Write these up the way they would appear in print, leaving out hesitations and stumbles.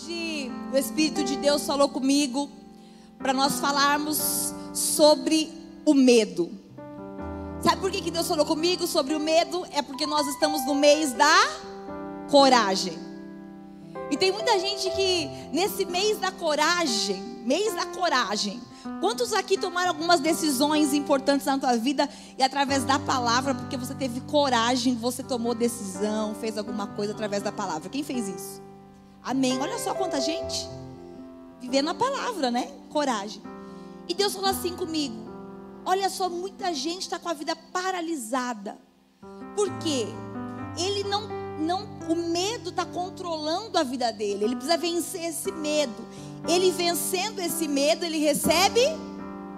Hoje o Espírito de Deus falou comigo para nós falarmos sobre o medo. Sabe por que Deus falou comigo sobre o medo? É porque nós estamos no mês da coragem. E tem muita gente que nesse mês da coragem, quantos aqui tomaram algumas decisões importantes na tua vida e através da palavra, porque você teve coragem, você tomou decisão, fez alguma coisa através da palavra? Quem fez isso? Amém. Olha só quanta gente vivendo a palavra, né? Coragem. E Deus falou assim comigo: olha só, muita gente está com a vida paralisada. Por quê? Ele o medo está controlando a vida dele. Ele precisa vencer esse medo. Ele vencendo esse medo, ele recebe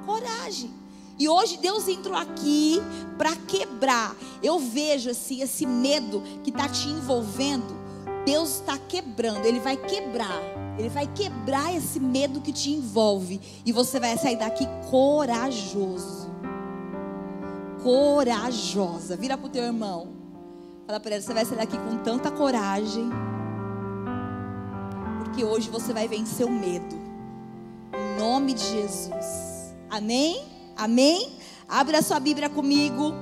coragem. E hoje Deus entrou aqui para quebrar. Eu vejo assim, esse medo que está te envolvendo. Deus está quebrando. Ele vai quebrar. Ele vai quebrar esse medo que te envolve. E você vai sair daqui corajoso. Corajosa. Vira para o teu irmão. Fala para ele: você vai sair daqui com tanta coragem, porque hoje você vai vencer o medo. Em nome de Jesus. Amém? Amém? Abre a sua Bíblia comigo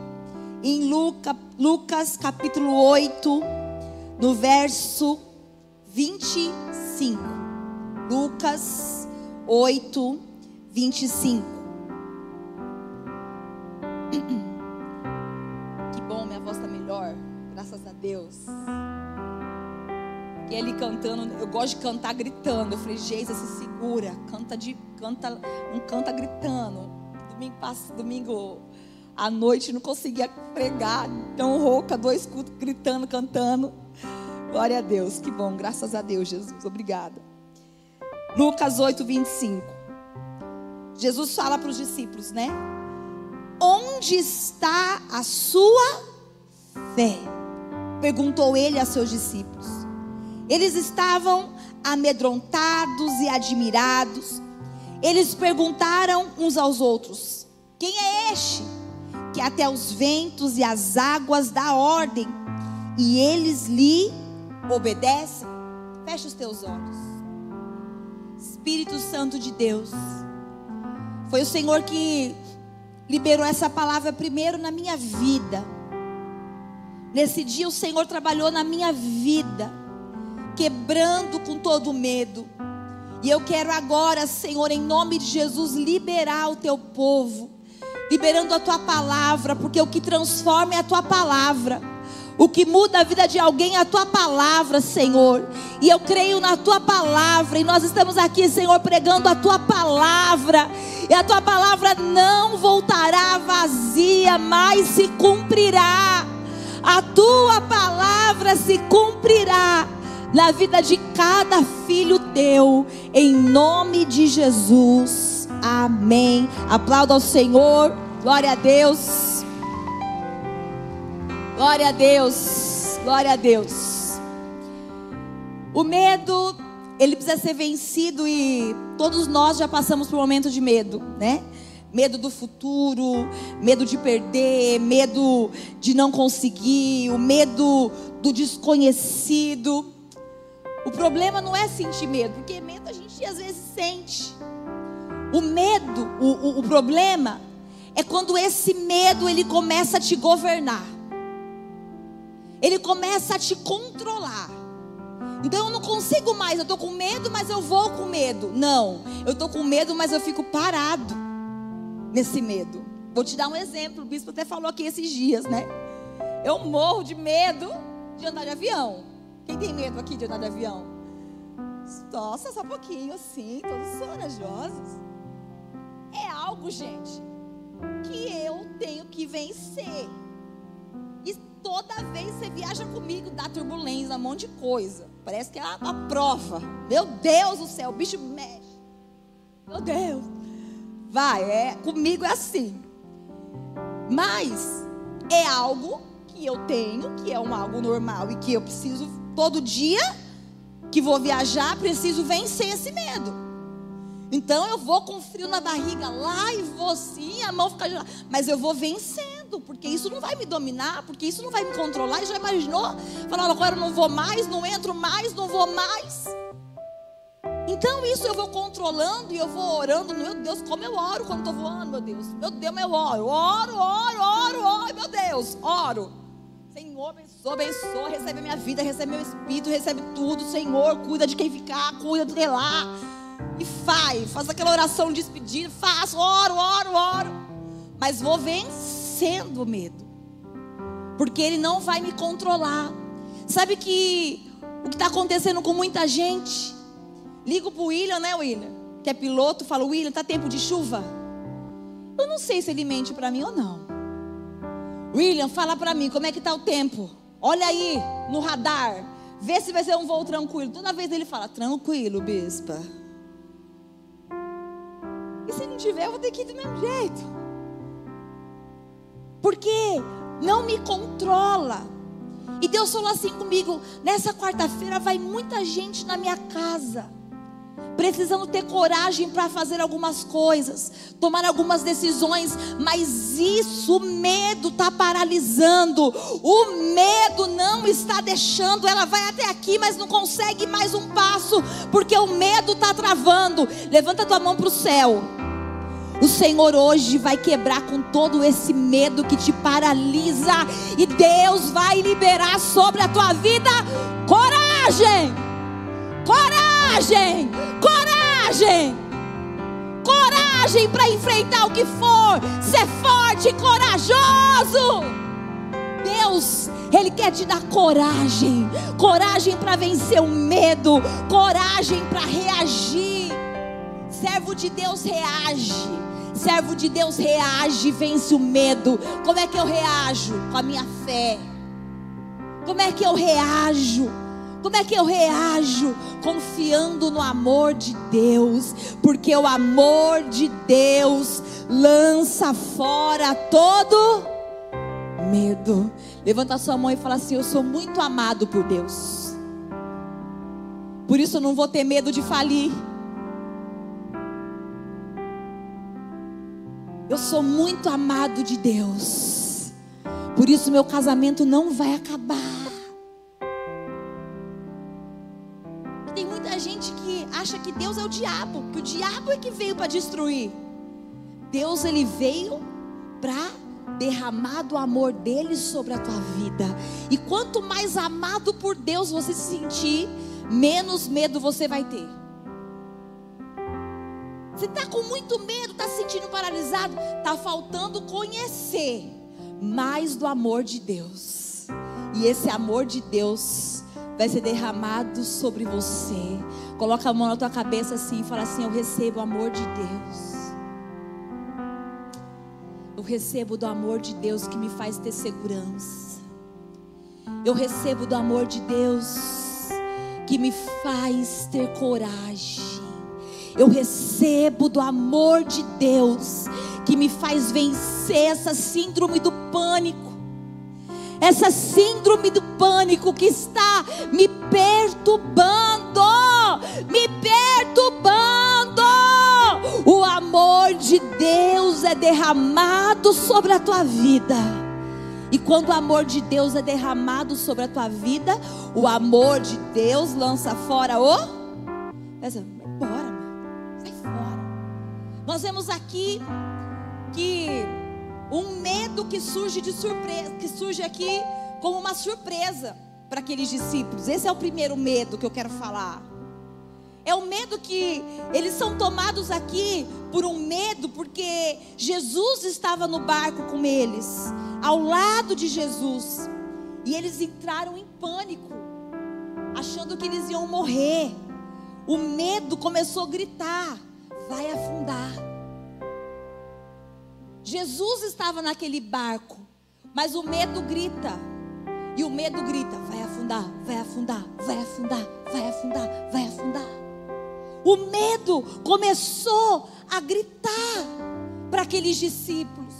em Lucas capítulo 8, no verso 25. Lucas 8, 25. Que bom, minha voz está melhor. Graças a Deus. E ele cantando, eu gosto de cantar gritando. Eu falei: Geisa, se segura, não canta gritando. Domingo à noite não conseguia pregar, tão rouca, 2 cultos gritando, cantando. Glória a Deus, que bom, graças a Deus, Jesus, obrigada. Lucas 8, 25. Jesus fala para os discípulos, né? Onde está a sua fé? Perguntou ele a seus discípulos. Eles estavam amedrontados e admirados. Eles perguntaram uns aos outros: quem é este que até os ventos e as águas dá ordem e eles lhe obedecem? Fecha os teus olhos. Espírito Santo de Deus, foi o Senhor que liberou essa palavra primeiro na minha vida. Nesse dia o Senhor trabalhou na minha vida, quebrando com todo o medo. E eu quero agora, Senhor, em nome de Jesus, liberar o teu povo, liberando a tua palavra, porque o que transforma é a tua palavra. O que muda a vida de alguém é a tua palavra, Senhor. E eu creio na tua palavra. E nós estamos aqui, Senhor, pregando a tua palavra. E a tua palavra não voltará vazia, mas se cumprirá. A tua palavra se cumprirá na vida de cada filho teu, em nome de Jesus. Amém. Aplauda ao Senhor. Glória a Deus. Glória a Deus. Glória a Deus. O medo, ele precisa ser vencido, e todos nós já passamos por momentos de medo, né? Medo do futuro, medo de perder, medo de não conseguir, o medo do desconhecido. O problema não é sentir medo, porque medo a gente às vezes sente. O medo, o problema é quando esse medo ele começa a te governar. Ele começa a te controlar. Então eu não consigo mais, eu estou com medo, mas eu vou com medo. Não, eu estou com medo, mas eu fico parado nesse medo. Vou te dar um exemplo. O bispo até falou aqui esses dias, né? Eu morro de medo de andar de avião. Quem tem medo aqui de andar de avião? Nossa, só um pouquinho assim, todos corajosos. É algo, gente, que eu tenho que vencer. E toda vez você viaja comigo, dá turbulência, um monte de coisa. Parece que é uma prova. Meu Deus do céu, o bicho mexe. Meu Deus. Vai, comigo é assim. Mas é algo que eu tenho, que é algo normal e que eu preciso, todo dia que vou viajar, preciso vencer esse medo. Então eu vou com frio na barriga lá e vou sim, a mão fica gelada, mas eu vou vencendo, porque isso não vai me dominar, porque isso não vai me controlar. E já imaginou? Falando: agora eu não vou mais, não entro mais, não vou mais. Então isso eu vou controlando e eu vou orando. Meu Deus, como eu oro quando estou voando, meu Deus. Meu Deus, eu oro, meu Deus, oro. Senhor, abençoa, recebe a minha vida, recebe meu espírito, recebe tudo. Senhor, cuida de quem ficar, cuida de lá. E faz aquela oração de despedida, oro. Mas vou vencendo o medo, porque ele não vai me controlar. Sabe que o que está acontecendo com muita gente? Ligo pro William, né, William? Que é piloto, falo, William, tá tempo de chuva? Eu não sei se ele mente para mim ou não. William, fala para mim, como é que tá o tempo? Olha aí no radar, vê se vai ser um voo tranquilo. Toda vez ele fala, tranquilo, bispa. E se não tiver, eu vou ter que ir do mesmo jeito. Porque não me controla. E Deus falou assim comigo, nessa quarta-feira vai muita gente na minha casa, precisando ter coragem para fazer algumas coisas, tomar algumas decisões, mas o medo está paralisando, o medo não está deixando, ela vai até aqui, mas não consegue mais um passo, porque o medo está travando. Levanta tua mão para o céu. O Senhor hoje vai quebrar com todo esse medo que te paralisa, e Deus vai liberar sobre a tua vida coragem, coragem, coragem, coragem para enfrentar o que for, ser forte e corajoso. Deus, Ele quer te dar coragem, coragem para vencer o medo, coragem para reagir. Servo de Deus reage. Servo de Deus reage, vence o medo. Como é que eu reajo? Com a minha fé. Como é que eu reajo? Como é que eu reajo? Confiando no amor de Deus. Porque o amor de Deus lança fora todo medo. Levanta a sua mão e fala assim, eu sou muito amado por Deus. Por isso eu não vou ter medo de falir. Eu sou muito amado de Deus. Por isso meu casamento não vai acabar. Tem muita gente que acha que Deus é o diabo, que o diabo é que veio para destruir. Deus, Ele veio para derramar do amor dele sobre a tua vida. E quanto mais amado por Deus você se sentir, menos medo você vai ter. Você está com muito medo, está se sentindo paralisado, está faltando conhecer mais do amor de Deus. E esse amor de Deus vai ser derramado sobre você. Coloca a mão na tua cabeça assim e fala assim, eu recebo o amor de Deus. Eu recebo do amor de Deus que me faz ter segurança. Eu recebo do amor de Deus que me faz ter coragem. Eu recebo do amor de Deus que me faz vencer essa síndrome do pânico. Essa síndrome do pânico que está me perturbando. Me perturbando. O amor de Deus é derramado sobre a tua vida. E quando o amor de Deus é derramado sobre a tua vida, o amor de Deus lança fora o... Vai embora. Nós vemos aqui que um medo que surge de surpresa, que surge aqui como uma surpresa para aqueles discípulos. Esse é o primeiro medo que eu quero falar. É o medo que eles são tomados aqui por um medo, porque Jesus estava no barco com eles, ao lado de Jesus, e eles entraram em pânico, achando que eles iam morrer. O medo começou a gritar, vai afundar. Jesus estava naquele barco, mas o medo grita. E o medo grita, vai afundar, vai afundar, vai afundar, vai afundar, vai afundar. O medo começou a gritar para aqueles discípulos.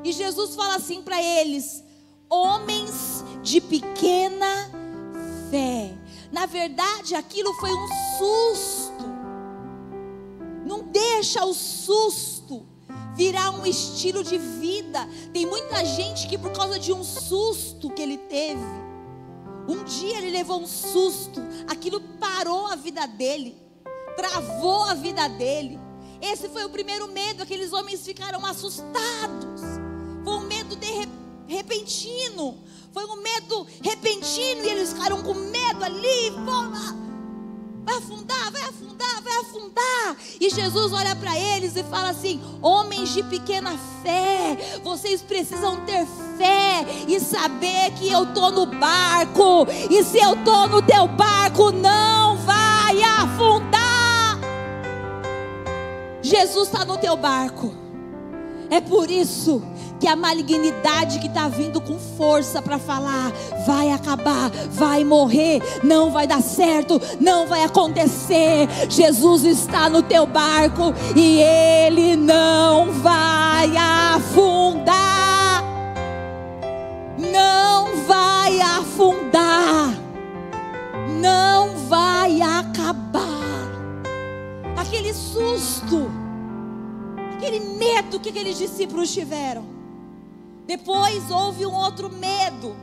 E Jesus fala assim para eles, homens de pequena fé. Na verdade, aquilo foi um susto. Não deixa o susto virar um estilo de vida. Tem muita gente que por causa de um susto que ele teve, um dia ele levou um susto, aquilo parou a vida dele. travou a vida dele. Esse foi o primeiro medo. Aqueles homens ficaram assustados. Foi um medo repentino. Foi um medo repentino e eles ficaram com medo ali. Vai afundar, vai afundar, vai afundar. E Jesus olha para eles e fala assim: homens de pequena fé, vocês precisam ter fé e saber que eu estou no barco. E se eu estou no teu barco, não vai afundar. Jesus está no teu barco. É por isso que a malignidade que está vindo com força para falar: vai acabar, vai morrer, não vai dar certo, não vai acontecer. Jesus está no teu barco e Ele não vai afundar. Não vai afundar. Não vai acabar. Aquele susto, aquele medo que aqueles discípulos tiveram. Depois houve um outro medo.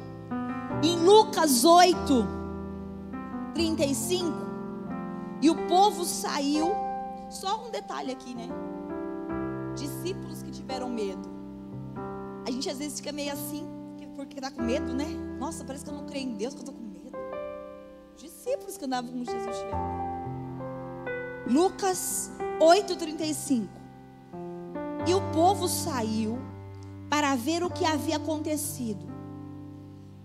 Em Lucas 8:35. E o povo saiu. Só um detalhe aqui, né? Discípulos que tiveram medo. A gente às vezes fica meio assim, porque está com medo, né? Nossa, parece que eu não creio em Deus, que eu estou com medo. Os discípulos que andavam com Jesus tiveram medo. Lucas 8:35. E o povo saiu para ver o que havia acontecido.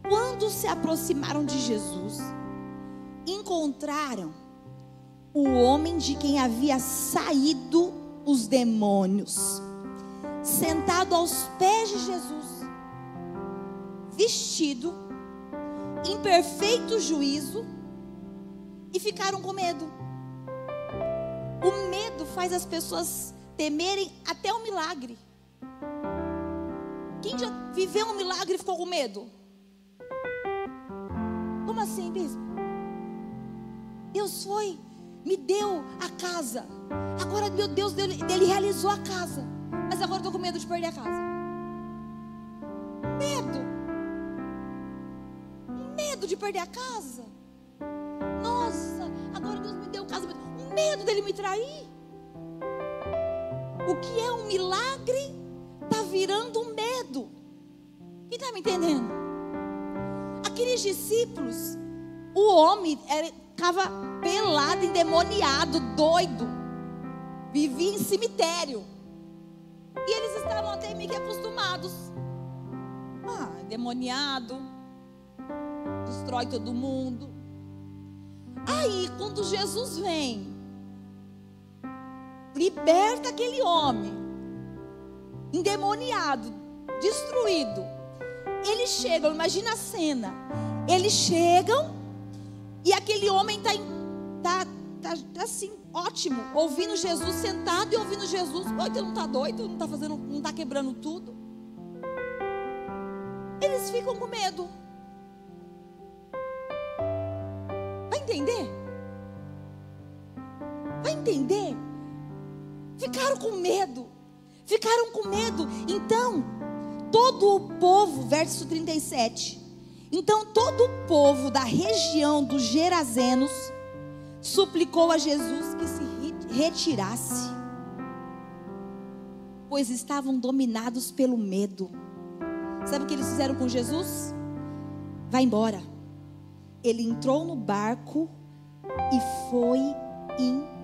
Quando se aproximaram de Jesus, encontraram o homem de quem havia saído os demônios, sentado aos pés de Jesus, vestido, em perfeito juízo, e ficaram com medo. O medo faz as pessoas temerem até o milagre. Quem já viveu um milagre e ficou com medo? Como assim, bispo? Deus foi, me deu a casa. Agora, meu Deus, ele realizou a casa. Mas agora eu estou com medo de perder a casa. Medo de perder a casa. Nossa, agora Deus me deu casa. Medo dele me trair. O que é um milagre está virando um medo. Quem está me entendendo? Aqueles discípulos, o homem ficava pelado, endemoniado, doido, vivia em cemitério. E eles estavam até meio que acostumados. Endemoniado, destrói todo mundo. Aí, quando Jesus vem, liberta aquele homem endemoniado, destruído. Eles chegam, imagina a cena. Eles chegam e aquele homem tá assim, ótimo, ouvindo Jesus, sentado e ouvindo Jesus. Então não está doido, não está quebrando tudo. Eles ficam com medo. Vai entender? Vai entender? Ficaram com medo. Então, todo o povo, verso 37. Então todo o povo da região dos Gerazenos suplicou a Jesus que se retirasse, pois estavam dominados pelo medo. Sabe o que eles fizeram com Jesus? Vai embora. Ele entrou no barco e foi embora.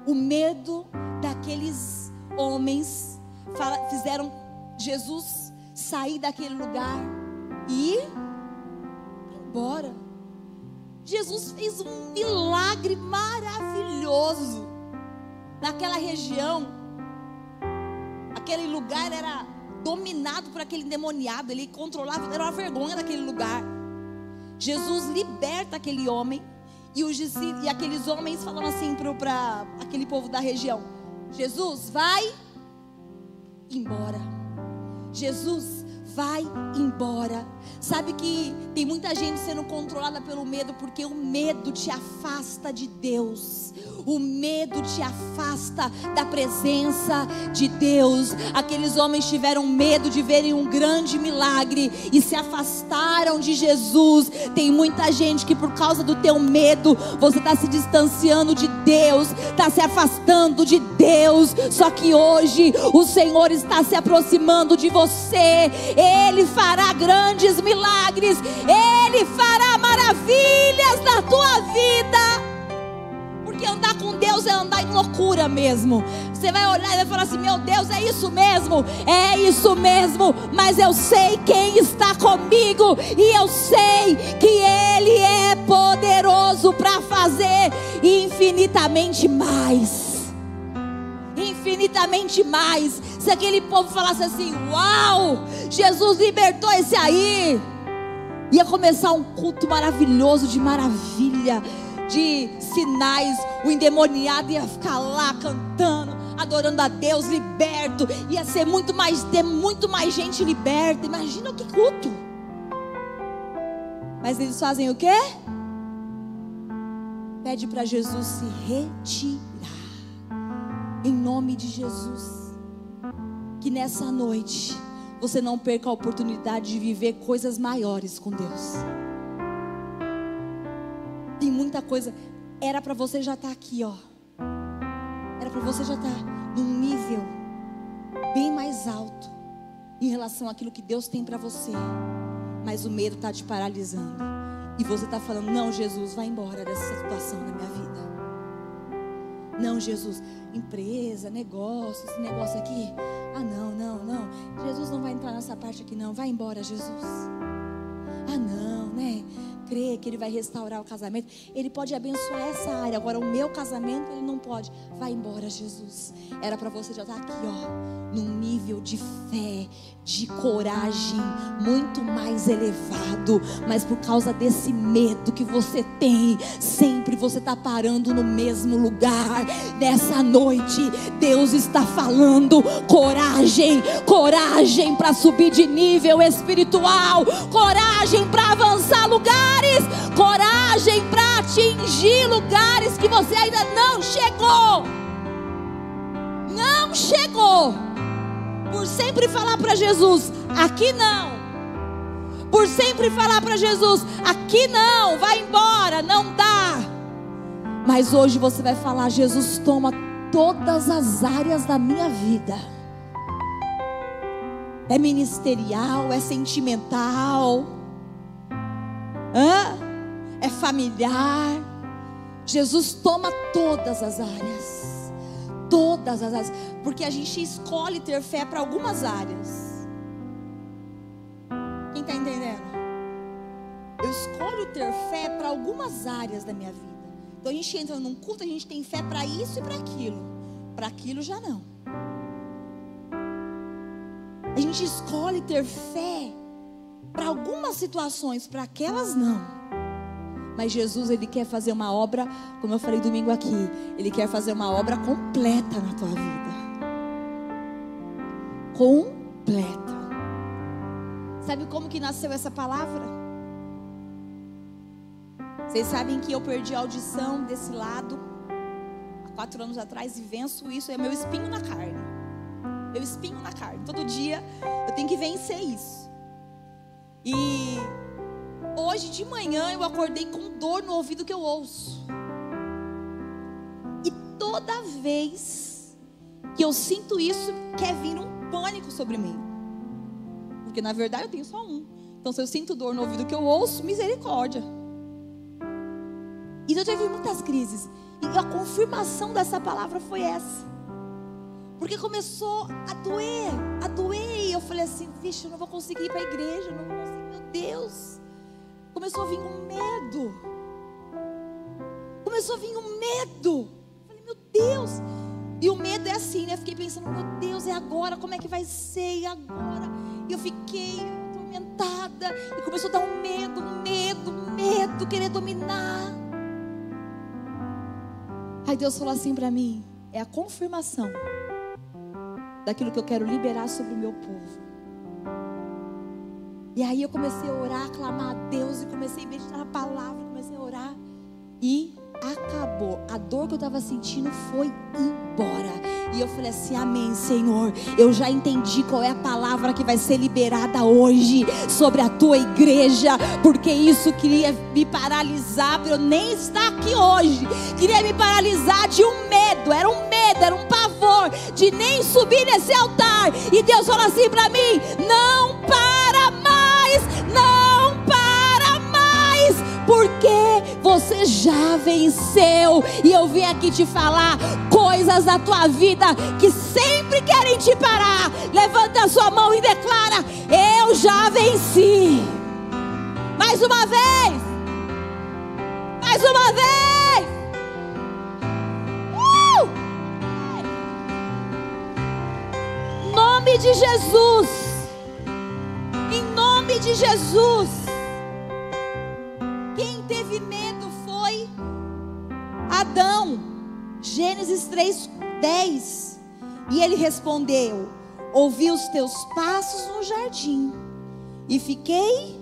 O medo daqueles homens fizeram Jesus sair daquele lugar e ir embora. Jesus fez um milagre maravilhoso naquela região. Aquele lugar era dominado por aquele endemoniado. Ele controlava, era uma vergonha daquele lugar. Jesus liberta aquele homem. E aqueles homens falam assim para aquele povo da região: Jesus, vai embora. Jesus, vai embora. Sabe que tem muita gente sendo controlada pelo medo, porque o medo te afasta de Deus. O medo te afasta da presença de Deus. Aqueles homens tiveram medo de verem um grande milagre e se afastaram de Jesus. Tem muita gente que por causa do teu medo, você está se distanciando de Deus, está se afastando de Deus. Só que hoje o Senhor está se aproximando de você. Ele fará grandes milagres, Ele fará maravilhas na tua vida. Porque andar com Deus é andar em loucura mesmo. Você vai olhar e vai falar assim: meu Deus, é isso mesmo? É isso mesmo. Mas eu sei quem está comigo, e eu sei que Ele é poderoso para fazer infinitamente mais. Infinitamente mais. Se aquele povo falasse assim: uau, Jesus libertou esse aí, ia começar um culto maravilhoso, de maravilha, de sinais. O endemoniado ia ficar lá cantando, adorando a Deus, liberto. Ia ser ter muito mais gente liberta. Imagina que culto. Mas eles fazem o quê? Pede para Jesus se retirar. Em nome de Jesus, que nessa noite você não perca a oportunidade de viver coisas maiores com Deus. Tem muita coisa. Era para você já estar aqui, ó. Era para você já estar num nível bem mais alto em relação àquilo que Deus tem para você. Mas o medo está te paralisando. E você está falando: não, Jesus, vai embora dessa situação na minha vida. Não, Jesus, empresa, negócio, esse negócio aqui. Ah, não. Jesus não vai entrar nessa parte aqui, não. Vai embora, Jesus. Ah, não, né? Crê que Ele vai restaurar o casamento. Ele pode abençoar essa área. Agora o meu casamento Ele não pode. Vai embora, Jesus. Era para você já estar aqui, ó, num nível de fé, de coragem muito mais elevado. Mas por causa desse medo que você tem, sempre você está parando no mesmo lugar. Nessa noite Deus está falando: coragem, coragem para subir de nível espiritual, coragem para avançar lugares, coragem para atingir lugares que você ainda não chegou. Não chegou. Por sempre falar para Jesus: aqui não. Por sempre falar para Jesus: aqui não, vai embora, não dá. Mas hoje você vai falar: Jesus, toma todas as áreas da minha vida. É ministerial, é sentimental, é familiar. Jesus, toma todas as áreas. Todas as áreas. Porque a gente escolhe ter fé para algumas áreas. Quem está entendendo? Eu escolho ter fé para algumas áreas da minha vida. Então a gente entra num culto, a gente tem fé para isso e para aquilo. Para aquilo já não. A gente escolhe ter fé para algumas situações, para aquelas não. Mas Jesus, Ele quer fazer uma obra, como eu falei domingo aqui, Ele quer fazer uma obra completa na tua vida. Completa. Sabe como que nasceu essa palavra? Vocês sabem que eu perdi a audição desse lado há 4 anos atrás e venço isso. É meu espinho na carne. Meu espinho na carne. Todo dia eu tenho que vencer isso. E hoje de manhã eu acordei com dor no ouvido que eu ouço. E toda vez que eu sinto isso, quer vir um pânico sobre mim. Porque na verdade eu tenho só um. Então se eu sinto dor no ouvido que eu ouço, misericórdia. E eu tive muitas crises. E a confirmação dessa palavra foi essa. Porque começou a doer. E eu falei assim: vixe, eu não vou conseguir ir para a igreja. Eu não vou conseguir, meu Deus. Começou a vir um medo. Eu falei: meu Deus. E o medo é assim, né? Eu fiquei pensando: meu Deus, é agora? Como é que vai ser? E agora? E eu fiquei atormentada. E começou a dar um medo, querer dominar. Aí Deus falou assim para mim: é a confirmação daquilo que eu quero liberar sobre o meu povo. E aí eu comecei a orar, a clamar a Deus, e comecei a meditar na palavra, comecei a orar, e acabou. A dor que eu estava sentindo foi embora. E eu falei assim: amém, Senhor, eu já entendi qual é a palavra que vai ser liberada hoje sobre a tua igreja, porque isso queria me paralisar para eu nem estar aqui hoje. Queria me paralisar de um medo, era um pavor de nem subir nesse altar. E Deus falou assim para mim: não para mais, não para mais, porque você já venceu. E eu vim aqui te falar coisas da tua vida que sempre querem te parar. Levanta a sua mão e declara: eu já venci. Mais uma vez, mais uma vez. Em nome de Jesus, em nome de Jesus. Quem teve medo foi Adão. Gênesis 3:10. E ele respondeu: ouvi os teus passos no jardim e fiquei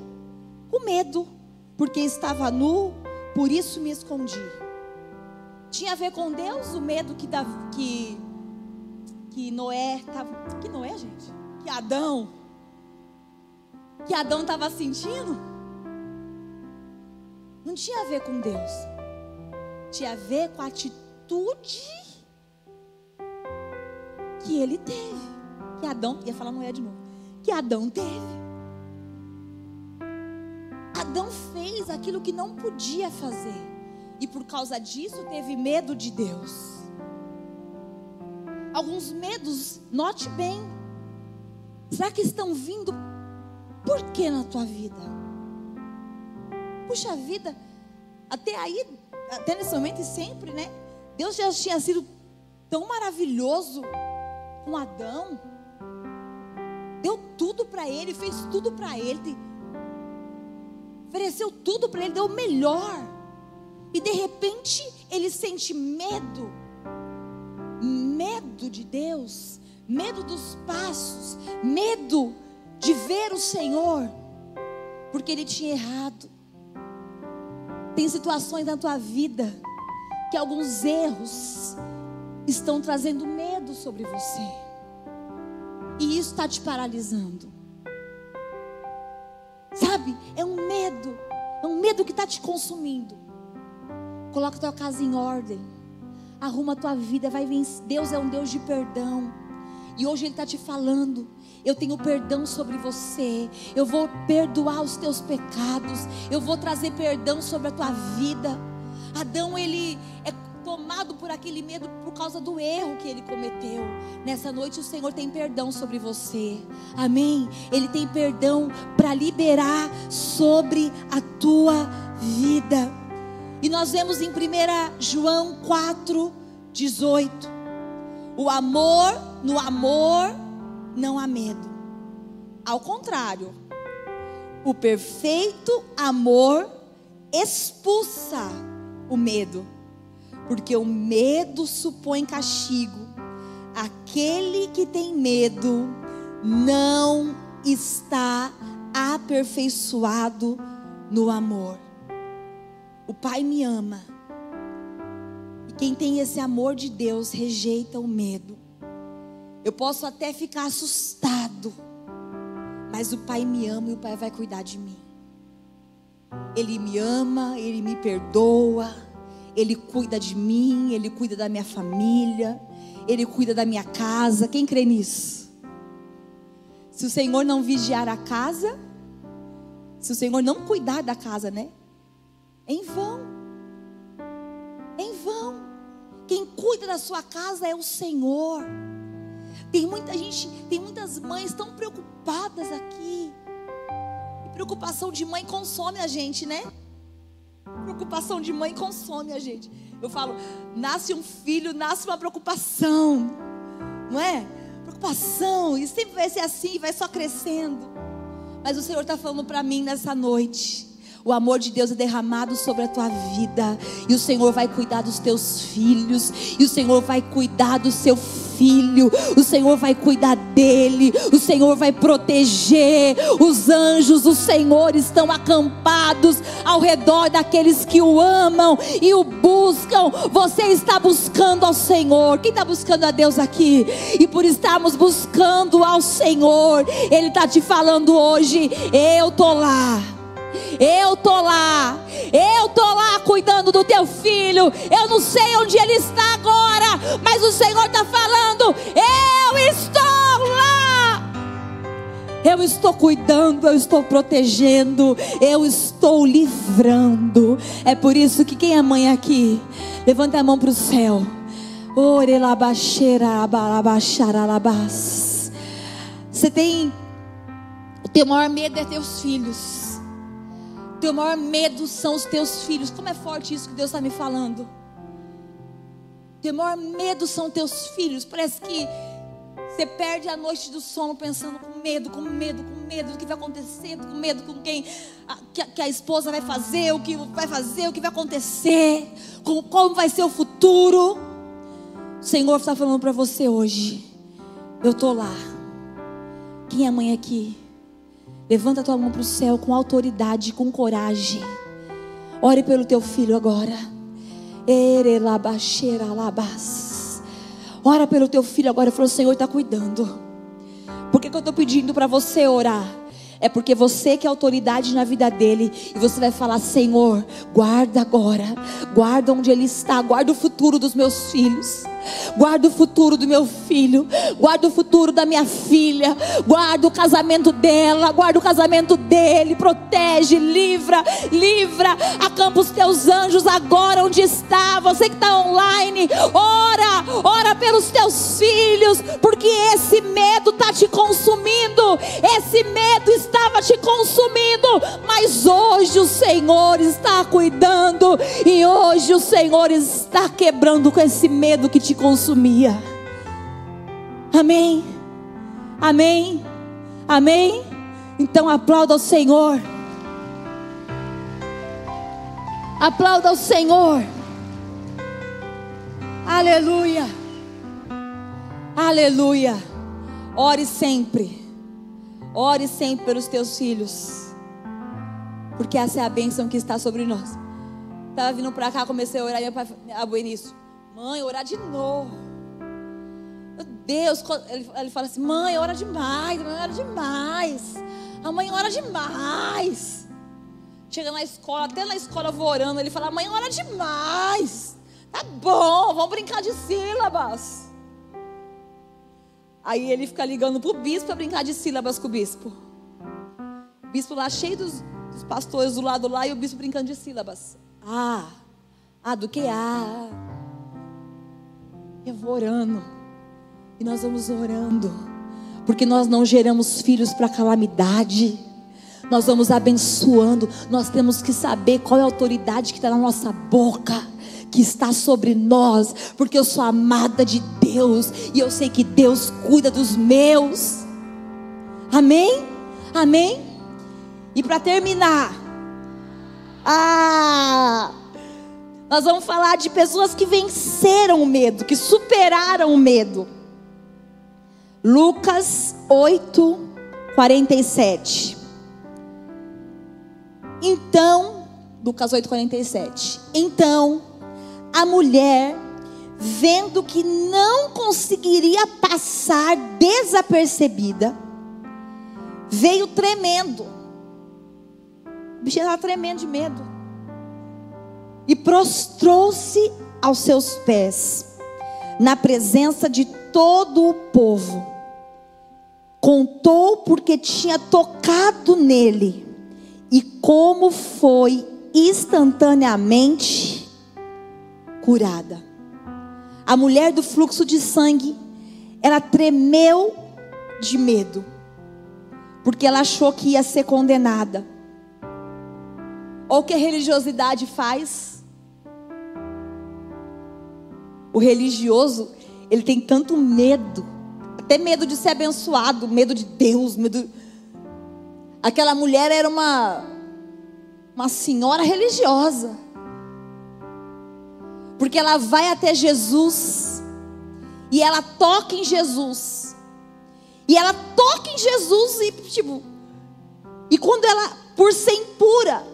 com medo, porque estava nu, por isso me escondi. Tinha a ver com Deus o medo que Noé estava. Que Noé, gente? Que Adão estava sentindo. Não tinha a ver com Deus. Tinha a ver com a atitude que ele teve. Que Adão, ia falar Noé de novo. Que Adão teve. Adão fez aquilo que não podia fazer. E por causa disso teve medo de Deus. Alguns medos, note bem. Será que estão vindo por que na tua vida? Puxa vida, até aí, até nesse momento e sempre, né? Deus já tinha sido tão maravilhoso com Adão. Deu tudo para ele, fez tudo para ele, ofereceu tudo para ele, deu o melhor. E de repente ele sente medo. Medo de Deus, medo dos passos, medo de ver o Senhor, porque ele tinha errado. Tem situações na tua vida que alguns erros estão trazendo medo sobre você, e isso está te paralisando. Sabe, é um medo que está te consumindo. Coloca a tua casa em ordem, arruma a tua vida, vai vencer. Deus é um Deus de perdão. E hoje Ele está te falando: eu tenho perdão sobre você. Eu vou perdoar os teus pecados. Eu vou trazer perdão sobre a tua vida. Adão, ele é tomado por aquele medo por causa do erro que ele cometeu. Nessa noite o Senhor tem perdão sobre você. Amém? Ele tem perdão para liberar sobre a tua vida. E nós vemos em 1 João 4:18. No amor não há medo. Ao contrário, o perfeito amor expulsa o medo, porque o medo supõe castigo. Aquele que tem medo não está aperfeiçoado no amor. O Pai me ama. E quem tem esse amor de Deus rejeita o medo. Eu posso até ficar assustado, mas o Pai me ama e o Pai vai cuidar de mim. Ele me ama, Ele me perdoa, Ele cuida de mim, Ele cuida da minha família, Ele cuida da minha casa. Quem crê nisso? Se o Senhor não vigiar a casa, se o Senhor não cuidar da casa, né? Em vão. Em vão. Quem cuida da sua casa é o Senhor. Tem muita gente, tem muitas mães tão preocupadas aqui. E preocupação de mãe consome a gente, né? Preocupação de mãe consome a gente. Eu falo, nasce um filho, nasce uma preocupação, não é? Preocupação, e sempre vai ser assim, vai só crescendo. Mas o Senhor está falando para mim nessa noite: O amor de Deus é derramado sobre a tua vida. E o Senhor vai cuidar dos teus filhos. E o Senhor vai cuidar do seu filho. O Senhor vai cuidar dele. O Senhor vai proteger. Os anjos do Senhor estão acampados ao redor daqueles que o amam e o buscam. Você está buscando ao Senhor. Quem está buscando a Deus aqui? E por estarmos buscando ao Senhor, Ele está te falando hoje: eu estou lá. Eu estou lá. Eu estou lá cuidando do teu filho. Eu não sei onde ele está agora, mas o Senhor está falando: eu estou lá. Eu estou cuidando, eu estou protegendo, eu estou livrando. É por isso que quem é mãe aqui, levanta a mão para o céu. Você tem, o teu maior medo é teus filhos. O teu maior medo são os teus filhos. Como é forte isso que Deus está me falando. O teu maior medo são teus filhos. Parece que você perde a noite do sono pensando com medo do que vai acontecer, com medo com quem que a esposa vai fazer, o que vai fazer, o que vai acontecer, como vai ser o futuro. O Senhor está falando para você hoje: eu estou lá. Quem é mãe aqui? Levanta a tua mão para o céu com autoridade, com coragem. Ore pelo teu filho agora. Ora pelo teu filho agora. Falou: o Senhor está cuidando. Por que eu estou pedindo para você orar? É porque você que é autoridade na vida dele. E você vai falar: Senhor, guarda agora. Guarda onde ele está. Guarda o futuro dos meus filhos. Guarda o futuro do meu filho. Guarda o futuro da minha filha. Guarda o casamento dela. Guarda o casamento dele. Protege, livra. Acampa os teus anjos agora onde está. Você que está online, ora pelos teus filhos, porque esse medo está te consumindo. Esse medo estava te consumindo, mas hoje o Senhor está cuidando. E hoje o Senhor está quebrando com esse medo que te consumia. Amém? Amém? Amém? Então aplauda ao Senhor. Aplauda ao Senhor. Aleluia. Aleluia. Ore sempre. Ore sempre pelos teus filhos, porque essa é a bênção que está sobre nós. Estava vindo para cá, comecei a orar, e meu pai abriu nisso: mãe, orar de novo. Meu Deus, ele fala assim: mãe, ora demais, mãe, ora demais. A mãe ora demais. Chega na escola, até na escola eu vou orando, ele fala: mãe, ora demais. Tá bom, vamos brincar de sílabas. Aí ele fica ligando pro bispo para brincar de sílabas com o bispo. O bispo lá cheio dos pastores do lado lá, e o bispo brincando de sílabas. Do que A. Eu vou orando. E nós vamos orando. Porque nós não geramos filhos para calamidade. Nós vamos abençoando. Nós temos que saber qual é a autoridade que está na nossa boca, que está sobre nós, porque eu sou amada de Deus, e eu sei que Deus cuida dos meus. Amém? Amém? E para terminar, nós vamos falar de pessoas que venceram o medo, que superaram o medo. Lucas 8:47. Então, Lucas 8:47. Então, a mulher, vendo que não conseguiria passar desapercebida, veio tremendo. O bichinho estava tremendo de medo. E prostrou-se aos seus pés, na presença de todo o povo. Contou porque tinha tocado nele, e como foi instantaneamente curada. A mulher do fluxo de sangue, ela tremeu de medo, porque ela achou que ia ser condenada. Olha o que a religiosidade faz. O religioso, ele tem tanto medo, até medo de ser abençoado, medo de Deus, medo. Aquela mulher era uma uma senhora religiosa. Porque ela vai até Jesus e ela toca em Jesus. E ela toca em Jesus e quando ela, por ser impura,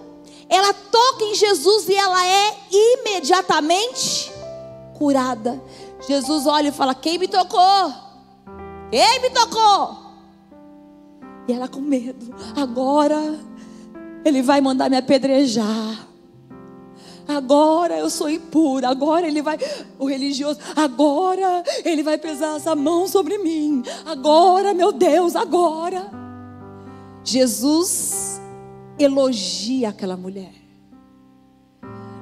ela toca em Jesus e ela é imediatamente curada. Jesus olha e fala: quem me tocou? Quem me tocou? E ela com medo: agora ele vai mandar me apedrejar. Agora eu sou impura. Agora ele vai, o religioso, agora ele vai pesar essa mão sobre mim. Agora, meu Deus, agora. Jesus elogia aquela mulher.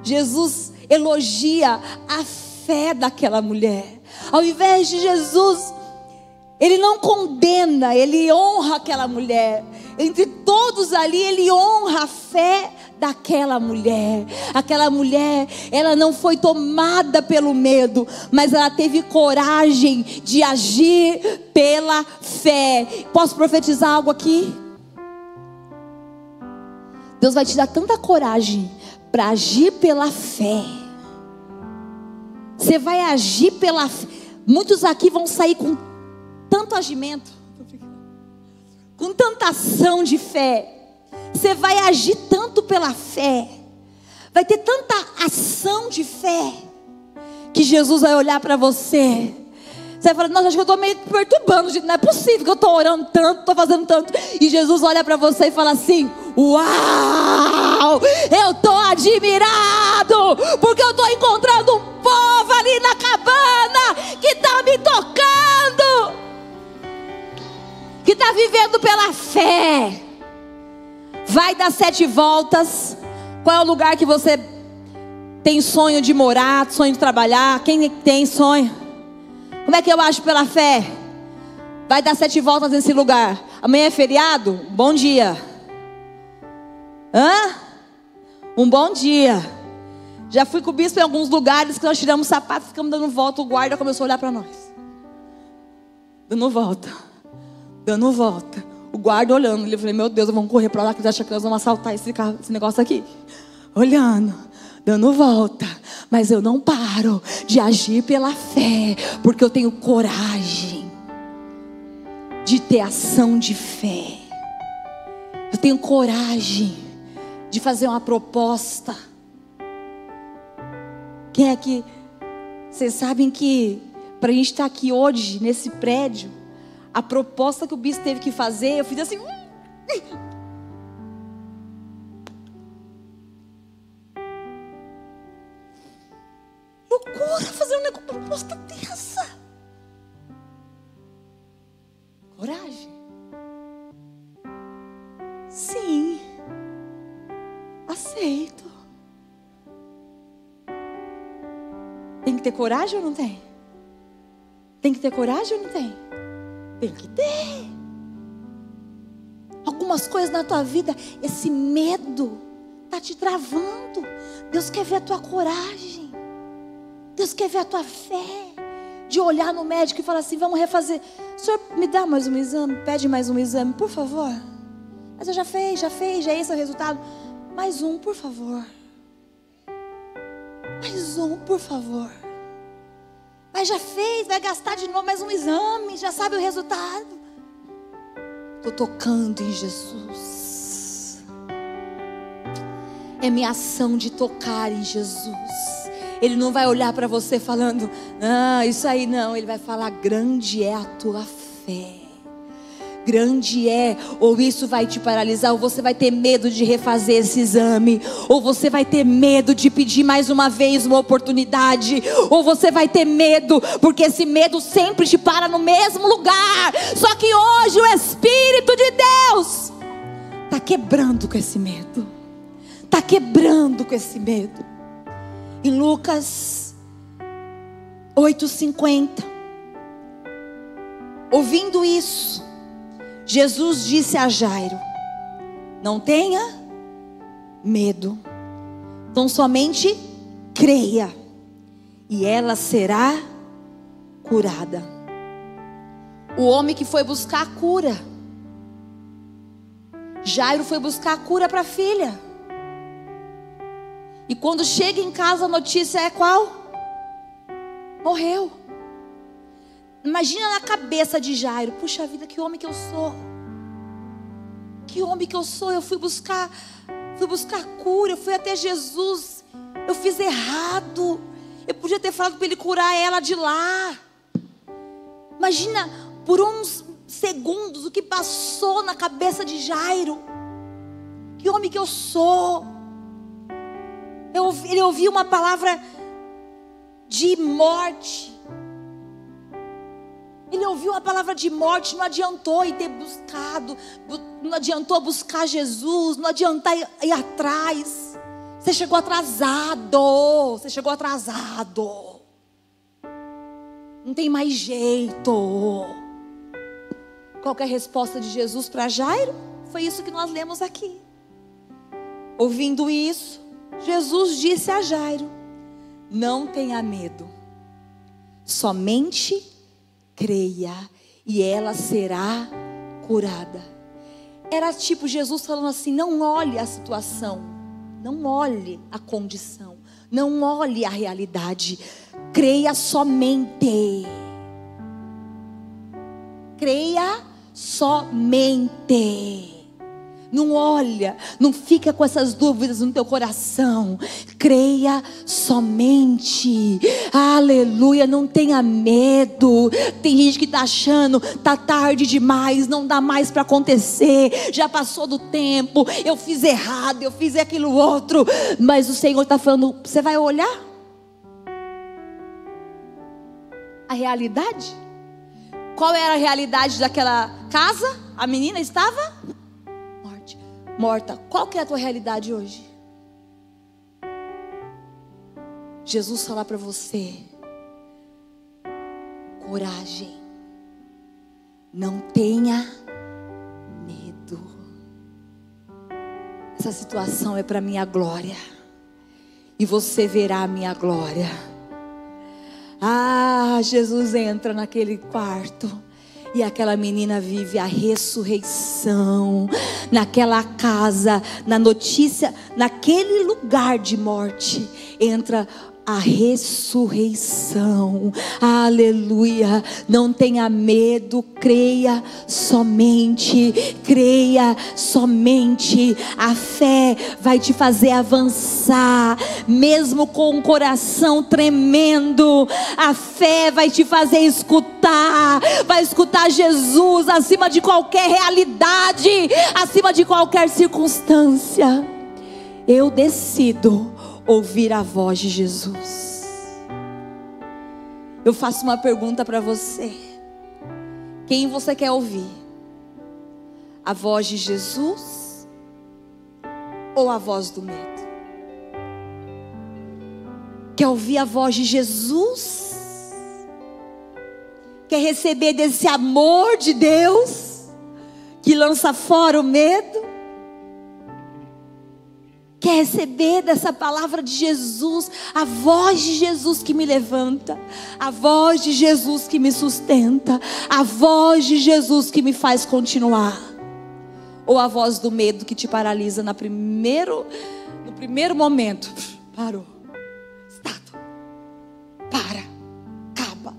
Jesus elogia a fé daquela mulher. Ao invés de Jesus, ele não condena, ele honra aquela mulher. Entre todos ali, ele honra a fé daquela mulher. Aquela mulher, ela não foi tomada pelo medo, mas ela teve coragem de agir pela fé. Posso profetizar algo aqui? Deus vai te dar tanta coragem para agir pela fé. Você vai agir pela fé. Muitos aqui vão sair com tanto agimento, com tanta ação de fé. Você vai agir tanto pela fé, vai ter tanta ação de fé, que Jesus vai olhar para você. Você vai falar: nossa, acho que eu estou meio perturbando, não é possível que eu estou orando tanto, estou fazendo tanto. E Jesus olha para você e fala assim: uau, eu estou admirado, porque eu estou encontrando um povo ali na cabana, que está me tocando, que está vivendo pela fé. Vai dar 7 voltas. Qual é o lugar que você tem sonho de morar, sonho de trabalhar? Quem tem sonho? Como é que eu acho pela fé? Vai dar 7 voltas nesse lugar. Amanhã é feriado? Bom dia. Um bom dia. Já fui com o bispo em alguns lugares que nós tiramos sapato, ficamos dando volta. O guarda começou a olhar para nós, dando volta, dando volta. O guarda olhando. Eu falei: meu Deus, vamos correr para lá, que eles acham que nós vamos assaltar esse carro, esse negócio aqui. Olhando, dando volta. Mas eu não paro de agir pela fé, porque eu tenho coragem de ter ação de fé. Eu tenho coragem de fazer uma proposta. Quem é que... Vocês sabem que para a gente estar aqui hoje, nesse prédio, a proposta que o bispo teve que fazer, eu fiz assim... Loucura fazer uma proposta dessa. Coragem? Sim. Aceito. Tem que ter coragem ou não tem? Tem que ter coragem ou não tem? Tem que ter. Algumas coisas na tua vida, esse medo está te travando. Deus quer ver a tua coragem. Deus quer ver a tua fé. De olhar no médico e falar assim: vamos refazer. Senhor, me dá mais um exame. Pede mais um exame, por favor. Mas eu já fez, já é esse o resultado. Mais um, por favor. Mais um, por favor. Mas já fez, vai gastar de novo mais um exame. Já sabe o resultado. Estou tocando em Jesus. É minha ação de tocar em Jesus. Ele não vai olhar para você falando: ah, isso aí não. Ele vai falar: grande é a tua fé. Grande é. Ou isso vai te paralisar, ou você vai ter medo de refazer esse exame, ou você vai ter medo de pedir mais uma vez uma oportunidade, ou você vai ter medo, porque esse medo sempre te para no mesmo lugar. Só que hoje o Espírito de Deus está quebrando com esse medo. Está quebrando com esse medo. Em Lucas 8:50, ouvindo isso, Jesus disse a Jairo: não tenha medo, então somente creia, e ela será curada. O homem que foi buscar a cura, Jairo foi buscar a cura para a filha. E quando chega em casa a notícia é qual? Morreu. Imagina na cabeça de Jairo: puxa vida, que homem que eu sou. Que homem que eu sou. Eu fui buscar cura, eu fui até Jesus. Eu fiz errado. Eu podia ter falado para ele curar ela de lá. Imagina por uns segundos o que passou na cabeça de Jairo. Que homem que eu sou. Ele ouviu uma palavra de morte. Ele ouviu uma palavra de morte. Não adiantou ir ter buscado. Não adiantou buscar Jesus. Não adiantou ir atrás. Você chegou atrasado. Você chegou atrasado. Não tem mais jeito. Qual que é a resposta de Jesus para Jairo? Foi isso que nós lemos aqui. Ouvindo isso, Jesus disse a Jairo: não tenha medo, somente creia e ela será curada. Era tipo Jesus falando assim: não olhe a situação, não olhe a condição, não olhe a realidade, creia somente. Creia somente. Não olha, não fica com essas dúvidas no teu coração. Creia somente. Aleluia, não tenha medo. Tem gente que está achando, está tarde demais, não dá mais para acontecer, já passou do tempo, eu fiz errado, eu fiz aquilo outro. Mas o Senhor está falando: você vai olhar a realidade? Qual era a realidade daquela casa? A menina estava morta. Qual que é a tua realidade hoje? Jesus fala para você: coragem, não tenha medo. Essa situação é para minha glória, e você verá a minha glória. Jesus entra naquele quarto e aquela menina vive a ressurreição. Naquela casa, na notícia, naquele lugar de morte, entra a ressurreição. Aleluia. Não tenha medo, creia somente. Creia somente. A fé vai te fazer avançar, mesmo com o coração tremendo. A fé vai te fazer escutar. Vai escutar Jesus acima de qualquer realidade, acima de qualquer circunstância. Eu decido ouvir a voz de Jesus. Eu faço uma pergunta para você: quem você quer ouvir? A voz de Jesus ou a voz do medo? Quer ouvir a voz de Jesus? Quer receber desse amor de Deus que lança fora o medo? Quer receber dessa palavra de Jesus, a voz de Jesus que me levanta, a voz de Jesus que me sustenta, a voz de Jesus que me faz continuar? Ou a voz do medo que te paralisa no primeiro momento? Parou, estátua, para, acaba.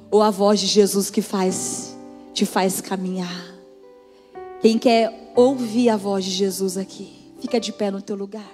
Ou a voz de Jesus que te faz caminhar? Quem quer ouvir a voz de Jesus aqui? Fica de pé no teu lugar.